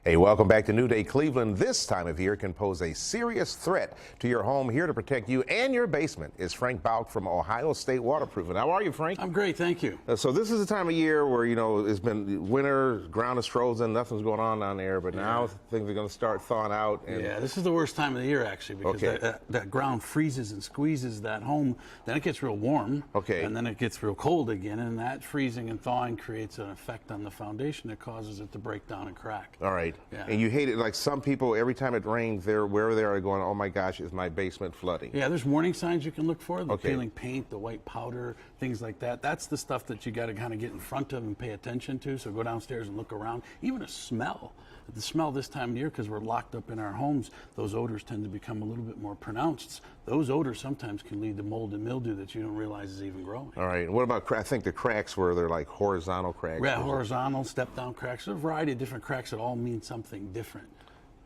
Hey, welcome back to New Day Cleveland. This time of year can pose a serious threat to your home. Here to protect you and your basement is Frank Bauck from Ohio State Waterproofing. How are you, Frank? I'm great, thank you. So this is the time of year where, it's been winter, ground is frozen, nothing's going on down there, but now things are going to start thawing out. And yeah, this is the worst time of the year, actually, because that ground freezes and squeezes that home. Then it gets real warm, and then it gets real cold again, and that freezing and thawing creates an effect on the foundation that causes it to break down and crack. All right. Yeah. And you hate it, like some people, every time it rains, wherever they are going, oh my gosh, is my basement flooding? Yeah, there's warning signs you can look for, the peeling paint, the white powder, things like that. That's the stuff that you got to kind of get in front of and pay attention to, so go downstairs and look around. Even a smell. The smell this time of year, because we're locked up in our homes, those odors tend to become a little bit more pronounced. Those odors sometimes can lead to mold and mildew that you don't realize is even growing. All right. And what about, I think the cracks where they're like horizontal cracks? Yeah, horizontal, step-down cracks. There's a variety of different cracks that all mean something different.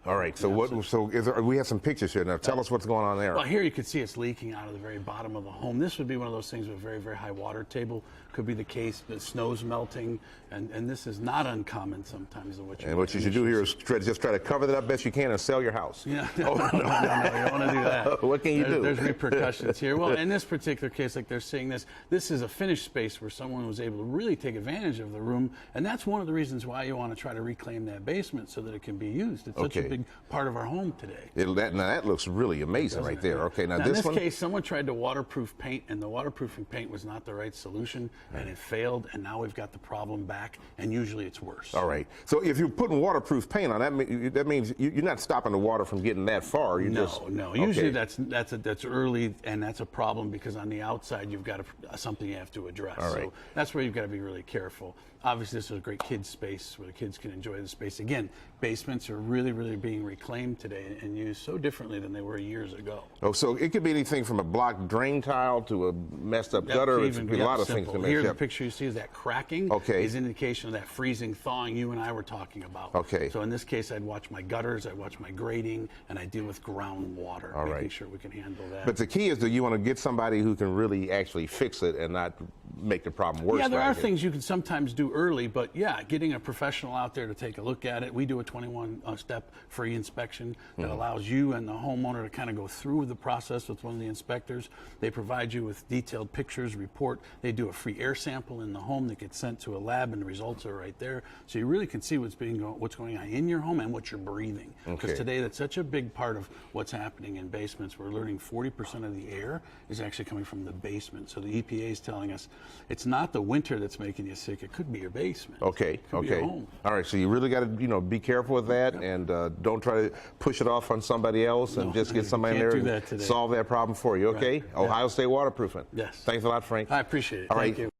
All right. So we have some pictures here. Now tell us what's going on there. Well, here you can see it's leaking out of the very bottom of the home. This would be one of those things with a very, very high water table. Could be the case. The snow's melting, and this is not uncommon sometimes. And what you should do here is just try to cover that up best you can and sell your house. Yeah. No, you don't want to do that. What can you do? There's repercussions here. Well, in this particular case, like they're seeing this is a finished space where someone was able to really take advantage of the room, and that's one of the reasons why you want to try to reclaim that basement so that it can be used. It's such a big part of our home today. Now that looks really amazing right there. Okay, now in this one case, someone tried to waterproof paint, and the waterproofing paint was not the right solution, and it failed, and now we've got the problem back, and usually it's worse. All right. So if you're putting waterproof paint on, that means you're not stopping the water from getting that far. No. Usually that's early, and that's a problem because on the outside you've got something you have to address. All right. So that's where you've got to be really careful. Obviously, this is a great kids space where the kids can enjoy the space. Again, basements are really, really being reclaimed today and used so differently than they were years ago. Oh, so it could be anything from a blocked drain tile to a messed up gutter. It could be a lot of things to make. Here, the picture you see is that cracking is indication of that freezing, thawing you and I were talking about. Okay. So in this case, I'd watch my gutters, I'd watch my grading, and I deal with groundwater, making sure we can handle that. But the key is that you want to get somebody who can really actually fix it and not make the problem worse. Yeah, there are things you can sometimes do early, but yeah, getting a professional out there to take a look at it. We do a 21-step free inspection that allows you and the homeowner to kind of go through the process with one of the inspectors. They provide you with detailed pictures, report. They do a free air sample in the home that gets sent to a lab, and the results are right there. So you really can see what's going on in your home and what you're breathing. Because today, that's such a big part of what's happening in basements. We're learning 40% of the air is actually coming from the basement. So the EPA is telling us it's not the winter that's making you sick. It could be your basement. Okay. Be your home. All right. So you really got to, be careful with that, and don't try to push it off on somebody else, and just get somebody in there to solve that problem for you. Okay. Ohio State Waterproofing. Yes. Thanks a lot, Frank. I appreciate it. All Thank right. you.